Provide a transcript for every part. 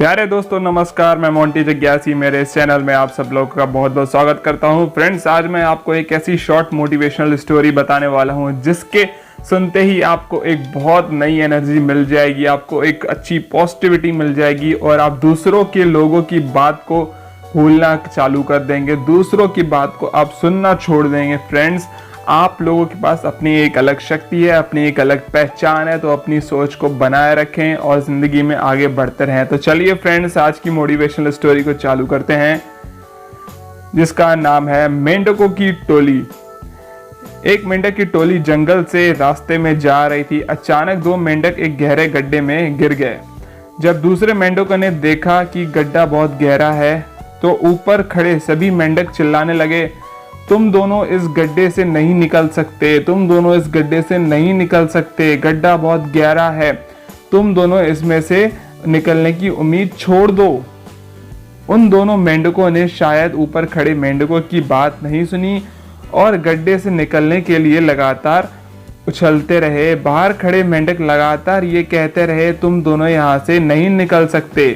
प्यारे दोस्तों नमस्कार, मैं मोंटी जग्यासी। मेरे इस चैनल में आप सब लोगों का बहुत बहुत स्वागत करता हूं। फ्रेंड्स, आज मैं आपको एक ऐसी शॉर्ट मोटिवेशनल स्टोरी बताने वाला हूं जिसके सुनते ही आपको एक बहुत नई एनर्जी मिल जाएगी, आपको एक अच्छी पॉजिटिविटी मिल जाएगी और आप दूसरों के लोगों की बात को भूलना चालू कर देंगे, दूसरों की बात को आप सुनना छोड़ देंगे। फ्रेंड्स, आप लोगों के पास अपनी एक अलग शक्ति है, अपनी एक अलग पहचान है, तो अपनी सोच को बनाए रखें और ज़िंदगी में आगे बढ़ते रहें। तो चलिए फ्रेंड्स, आज की मोटिवेशनल स्टोरी को चालू करते हैं जिसका नाम है मेंढकों की टोली। एक मेंढक की टोली जंगल से रास्ते में जा रही थी। अचानक दो मेंढक एक गहरे गड्ढे में गिर गए। जब दूसरे मेंढकों ने देखा कि गड्ढा बहुत गहरा है तो ऊपर खड़े सभी मेंढक चिल्लाने लगे, तुम दोनों इस गड्ढे से नहीं निकल सकते, तुम दोनों इस गड्ढे से नहीं निकल सकते, गड्ढा बहुत गहरा है, तुम दोनों इसमें से निकलने की उम्मीद छोड़ दो। उन दोनों मेंढकों ने शायद ऊपर खड़े मेंढकों की बात नहीं सुनी और गड्ढे से निकलने के लिए लगातार उछलते रहे। बाहर खड़े मेंढक लगातार ये कहते रहे, तुम दोनों यहाँ से नहीं निकल सकते,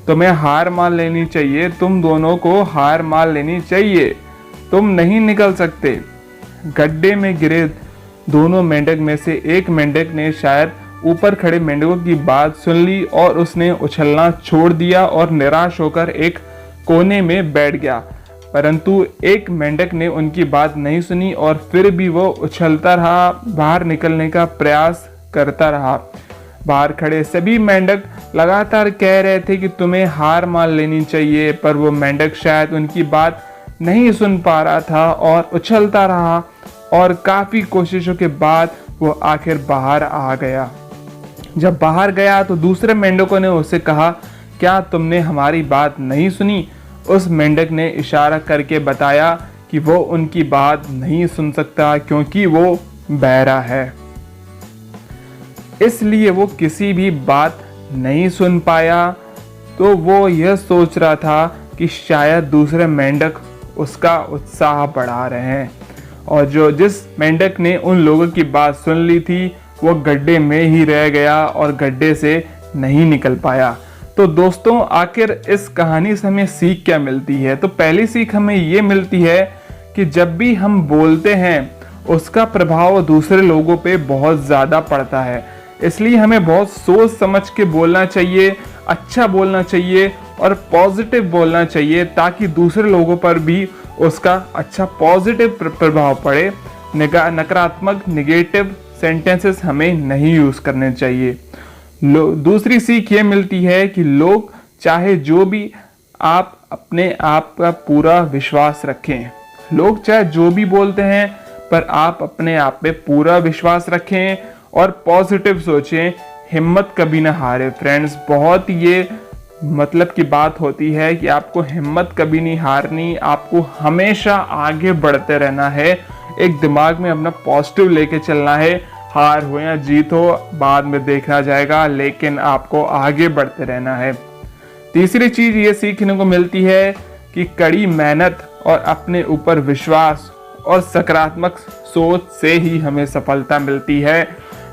तुम्हें हार मान लेनी चाहिए, तुम दोनों को हार मान लेनी चाहिए, तुम नहीं निकल सकते। गड्ढे में गिरे दोनों मेंढक में से एक मेंढक ने शायद ऊपर खड़े मेंढकों की बात सुन ली और उसने उछलना छोड़ दिया और निराश होकर एक कोने में बैठ गया। परंतु एक मेंढक ने उनकी बात नहीं सुनी और फिर भी वो उछलता रहा, बाहर निकलने का प्रयास करता रहा। बाहर खड़े सभी मेंढक लगातार कह रहे थे कि तुम्हें हार मान लेनी चाहिए, पर वो मेंढक शायद उनकी बात नहीं सुन पा रहा था और उछलता रहा और काफी कोशिशों के बाद वो आखिर बाहर आ गया। जब बाहर गया तो दूसरे मेंढकों ने उससे कहा, क्या तुमने हमारी बात नहीं सुनी? उस मेंढक ने इशारा करके बताया कि वो उनकी बात नहीं सुन सकता क्योंकि वो बहरा है, इसलिए वो किसी भी बात नहीं सुन पाया। तो वो यह सोच रहा था कि शायद दूसरे मेंढक उसका उत्साह बढ़ा रहे हैं और जिस मेंढक ने उन लोगों की बात सुन ली थी वो गड्ढे में ही रह गया और गड्ढे से नहीं निकल पाया। तो दोस्तों, आखिर इस कहानी से हमें सीख क्या मिलती है? तो पहली सीख हमें ये मिलती है कि जब भी हम बोलते हैं उसका प्रभाव दूसरे लोगों पे बहुत ज़्यादा पड़ता है, इसलिए हमें बहुत सोच समझ के बोलना चाहिए, अच्छा बोलना चाहिए और पॉजिटिव बोलना चाहिए ताकि दूसरे लोगों पर भी उसका अच्छा पॉजिटिव प्रभाव पड़े। नकारात्मक नेगेटिव सेंटेंसेस हमें नहीं यूज़ करने चाहिए। दूसरी सीख ये मिलती है कि लोग चाहे जो भी, आप अपने आप का पूरा विश्वास रखें। लोग चाहे जो भी बोलते हैं पर आप अपने आप पे पूरा विश्वास रखें और पॉजिटिव सोचें, हिम्मत कभी ना हारे। फ्रेंड्स, बहुत ये मतलब की बात होती है कि आपको हिम्मत कभी नहीं हारनी, आपको हमेशा आगे बढ़ते रहना है। एक दिमाग में अपना पॉजिटिव लेके चलना है, हार हो या जीत हो बाद में देखना जाएगा, लेकिन आपको आगे बढ़ते रहना है। तीसरी चीज ये सीखने को मिलती है कि कड़ी मेहनत और अपने ऊपर विश्वास और सकारात्मक सोच से ही हमें सफलता मिलती है।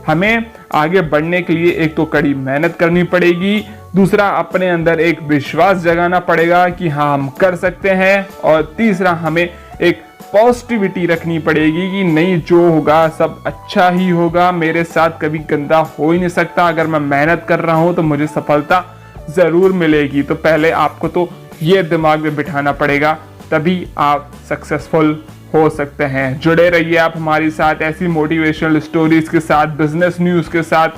हमें आगे बढ़ने के लिए एक तो कड़ी मेहनत करनी पड़ेगी, दूसरा अपने अंदर एक विश्वास जगाना पड़ेगा कि हाँ हम कर सकते हैं, और तीसरा हमें एक पॉजिटिविटी रखनी पड़ेगी कि नहीं, जो होगा सब अच्छा ही होगा, मेरे साथ कभी गंदा हो ही नहीं सकता, अगर मैं मेहनत कर रहा हूँ तो मुझे सफलता ज़रूर मिलेगी। तो पहले आपको तो ये दिमाग में बिठाना पड़ेगा, तभी आप सक्सेसफुल हो सकते हैं। जुड़े रहिए आप हमारे साथ ऐसी मोटिवेशनल स्टोरीज के साथ, बिजनेस न्यूज़ के साथ,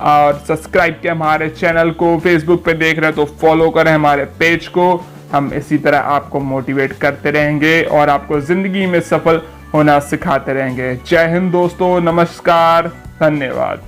और सब्सक्राइब किया हमारे चैनल को। फेसबुक पे देख रहे हैं तो फॉलो करें हमारे पेज को। हम इसी तरह आपको मोटिवेट करते रहेंगे और आपको ज़िंदगी में सफल होना सिखाते रहेंगे। जय हिंद दोस्तों, नमस्कार, धन्यवाद।